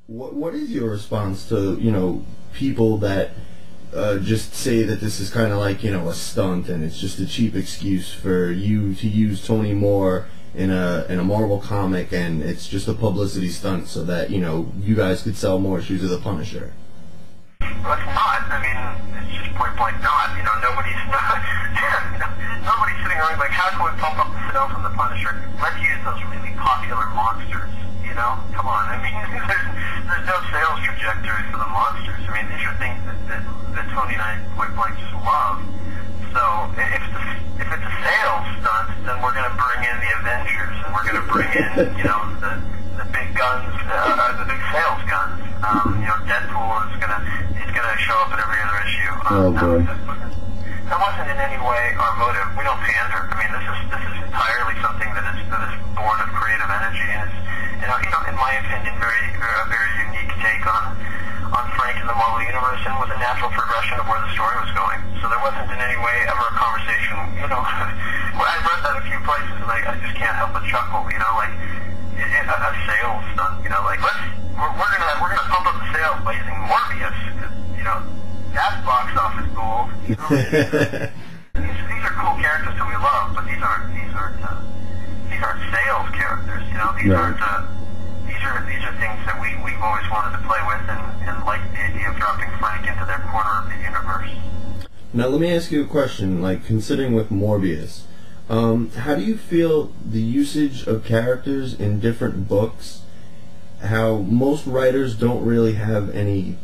What is your response to, people that just say that this is kind of like, a stunt and it's just a cheap excuse for you to use Tony Moore in a Marvel comic, and it's just a publicity stunt so that, you guys could sell more issues of the Punisher? Well, it's not. I mean, it's just point blank not. Nobody's nobody's sitting around like, how can we pump up the sales on the Punisher? Let's use those really popular monsters. Come on. I mean, there's no sales trajectory for the monsters. I mean, these are things that Tony and I point blank just love. So if it's a sales stunt, then we're going to bring in the Avengers, and we're going to bring in, the big guns, the big sales guns. Deadpool is gonna show up in every other issue. Oh boy. That wasn't in any way our motive. We don't pander. I mean, this is entirely something that is born of creative energy, and it's, in my opinion, a very unique take on Frank and the Marvel Universe, and was a natural progression of where the story was going. So there wasn't in any way ever a conversation. Well, I read that a few places, and I just can't help but chuckle. Like a sales stunt. We're gonna pump up the sales by using Morbius. That's box office gold. These are cool characters that we love, but these aren't sales characters. These Right. these are things that we've always wanted to play with, and like the idea of dropping Frank into their corner of the universe. Now let me ask you a question, considering with Morbius, how do you feel the usage of characters in different books, how most writers don't really have any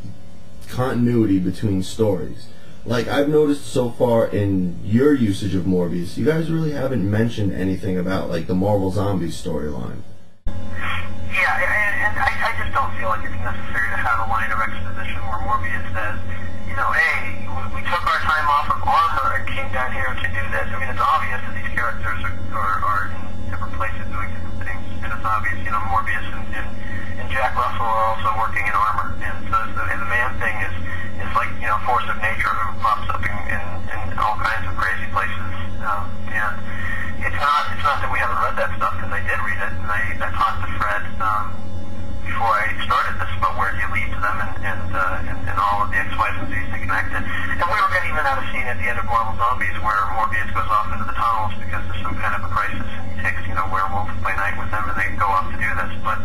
continuity between stories? I've noticed so far in your usage of Morbius, you guys really haven't mentioned anything about, the Marvel Zombies storyline. Yeah, and I just don't feel like it's necessary to have a line of exposition where Morbius says, hey, we took our time off of armor and came down here to do this. I mean, it's obvious that these characters are in different places doing different things, and it's obvious, Morbius and Jack Russell are also working in armor, and so the man thing is like, force of nature who pops up in all kinds of crazy places, and it's not that we haven't read that stuff, because I did read it, and I talked to Fred before I started this about where he leads them and all of the X-Y's and Z's to connect it. And we were going to even have a scene at the end of Marvel Zombies where Morbius goes off into the tunnels because there's some kind of a crisis, and he takes, Werewolf by Night with them, and they go off to do this. But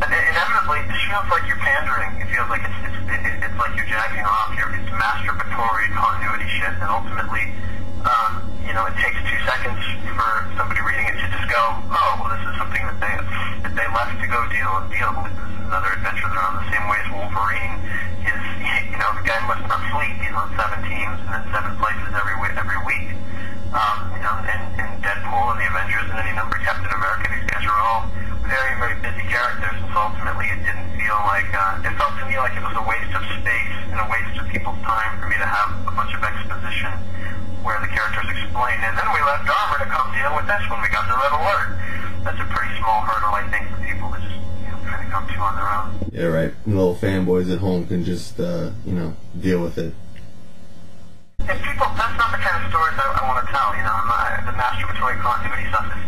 inevitably, this feels like you're pandering. It feels like it's like you're jacking off. It's masturbatory continuity shit, and ultimately, it takes 2 seconds for somebody reading it to just go, oh, well, this is something that they left to go deal with. This is another adventure. They're on the same way as Wolverine is. The guy must not sleep. He's on 7 teams and in 7 places every week. And Deadpool and the Avengers and any number of Captain America. These guys are all very, very busy characters. And so ultimately, it didn't feel like it felt to me like it was a waste of space and a waste of people's time for me to have a bunch of exposition where the characters explain. And then we left Armor to come deal with this when we got the Red Alert. That's a pretty small hurdle, I think, for people to just kind of come to on their own. Yeah, right. And little fanboys at home can just, deal with it. And people, that's not the kind of stories I want to tell. The masturbatory continuity stuff is.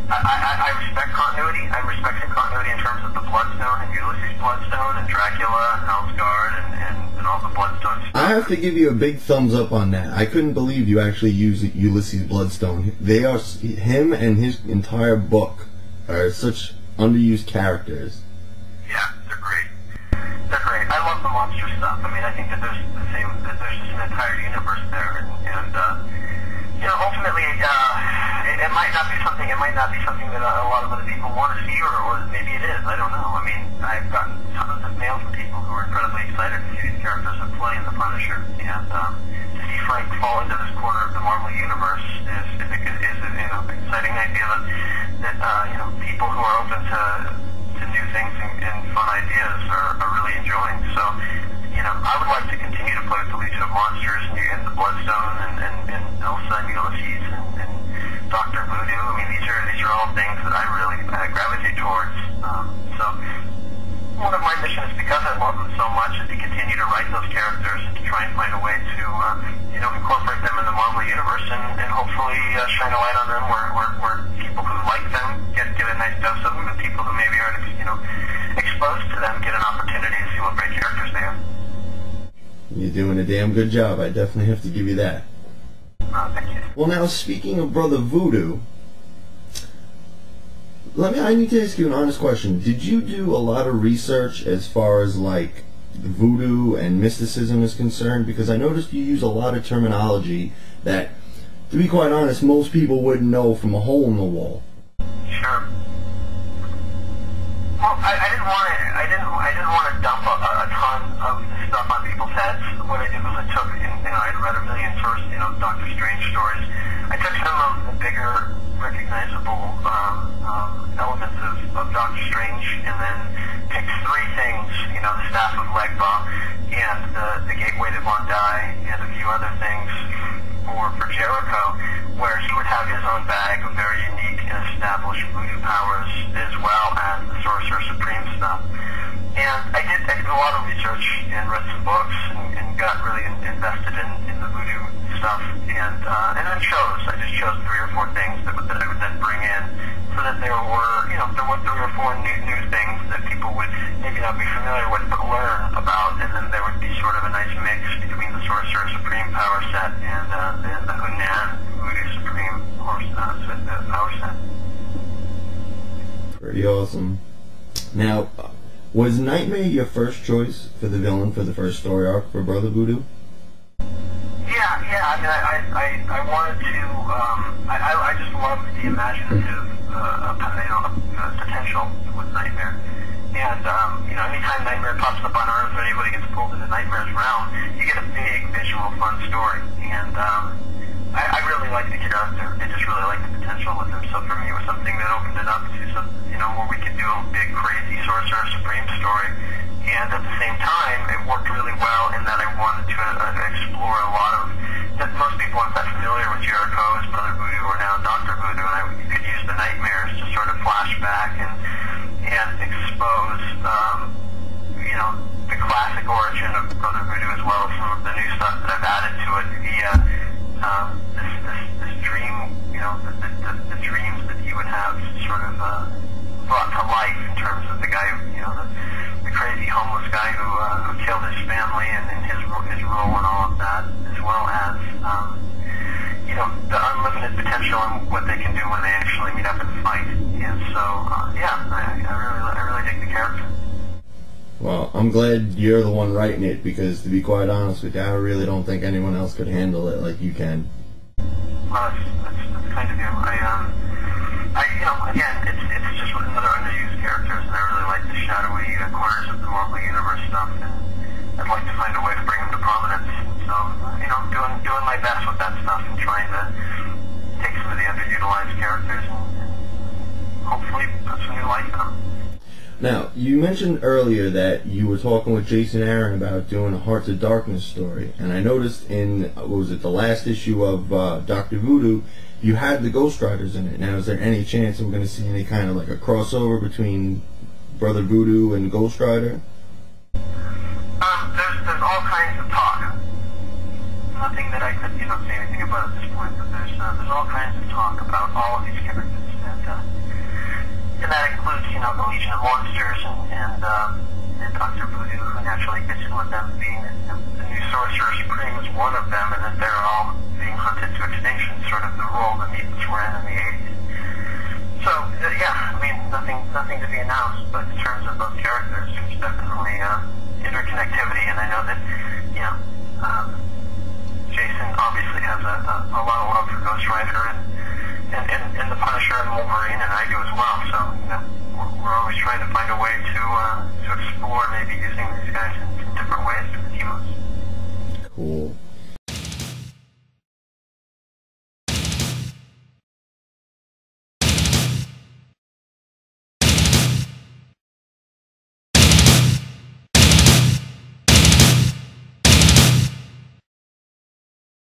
I respect continuity. I'm respecting continuity in terms of the Bloodstone and Ulysses Bloodstone and Dracula and Elsgard and all the Bloodstones. I have to give you a big thumbs up on that. I couldn't believe you actually used Ulysses Bloodstone. Him and his entire book are such underused characters. Yeah, they're great. They're great. I love the monster stuff. I mean, I think that there's just an entire universe there, and ultimately, it might not be something that a lot of other people want to see, or maybe it is. I don't know. I mean, I've gotten tons of mail from people who are incredibly excited to see these characters at play in the Punisher, and to see Frank fall into this corner of the Marvel Universe is an exciting idea that people who are open to new things and fun ideas are really enjoying. So, I would like to continue to play with the Legion of Monsters and the Bloodstone and Elsa and Ulysses and Dr. Voodoo. I mean, these are all things that I really gravitate towards. So one of my missions, because I love them so much, is to continue to write those characters and to try and find a way to incorporate them in the Marvel Universe and hopefully shine a light on them where people who like them get a nice dose of them, and people who maybe aren't exposed to them get what great characters they have. You're doing a damn good job. I definitely have to give you that. Thank you. Well, now, speaking of Brother Voodoo, I need to ask you an honest question. Did you do a lot of research as far as, like, voodoo and mysticism is concerned? Because I noticed you use a lot of terminology that, to be quite honest, most people wouldn't know from a hole in the wall. Sure. Well, I didn't want to dump a ton of stuff on people's heads. What I did was I took, I'd read a million source, Doctor Strange stories. I took some of the bigger, recognizable elements of Doctor Strange, and then picked three things, the Staff of Legba, and the Gateway to Bondi, and a few other things for Jericho, where he would have his own bag of very unique and established voodoo powers, as well as the Sorcerer Supreme stuff. And I did a lot of research and read some books and got really invested in the voodoo stuff, and then I just chose 3 or 4 things that I would then bring in, so that there were 3 or 4 new things that people would maybe not be familiar with but learn about, and then there would be sort of a nice mix between the Sorcerer Supreme power set and the Hunan Voodoo Supreme power set. Pretty awesome. Now, was Nightmare your first choice for the villain for the first story arc for Brother Voodoo? Yeah. I mean, I wanted to. I just loved the imaginative potential with Nightmare. And anytime Nightmare pops up on Earth or anybody gets pulled into Nightmare's realm, you get a big visual, fun story. And I really liked the character. I just really liked the potential with him. So for me, it was something that opened it up to some, where we could do a big, crazy Sorcerer Supreme story. And at the same time, it worked really well in that I wanted to explore a lot of, that most people aren't that familiar with Jericho as Brother Voodoo or now Dr. Voodoo, and I could use the nightmares to sort of flash back and expose, the classic origin of Brother Voodoo, as well as some of the new stuff that I've added to it via this dream, the dreams that he would have sort of brought to life in terms of the guy, the crazy homeless guy who killed his family and his role in all of that, as well as the unlimited potential and what they can do when they actually meet up and fight. And so I really dig the character. Well, I'm glad you're the one writing it, because to be quite honest with you, I really don't think anyone else could handle it like you can. Well, that's kind of you. Again, it's just another underused characters, and I really like the shadowy corners of the Marvel Universe stuff, and I'd like to find a way to bring them to prominence. So, doing my best with that stuff and trying to take some of the underutilized characters and hopefully put some new life in them. Now, you mentioned earlier that you were talking with Jason Aaron about doing a Hearts of Darkness story, and I noticed in, the last issue of Dr. Voodoo, you had the Ghost Riders in it. Now, is there any chance we're going to see any kind of like a crossover between Brother Voodoo and Ghost Rider? There's all kinds of talk. Nothing that I could, say anything about at this point, but there's all kinds of talk about all of these characters, and that includes, the Legion of Monsters and Dr. Voodoo, who naturally fits in with them, being the new Sorcerer Supreme is one of them, and that they're all being hunted to extinction, sort of the role the mutants were in the 80s. So, nothing to be announced, but in terms of those characters, there's definitely interconnectivity, and I know that, Jason obviously has a lot of love for Ghost Rider and the Punisher and Wolverine, and I do as well. So, we're always trying to find a way to explore maybe using these guys in different ways to the team. Cool.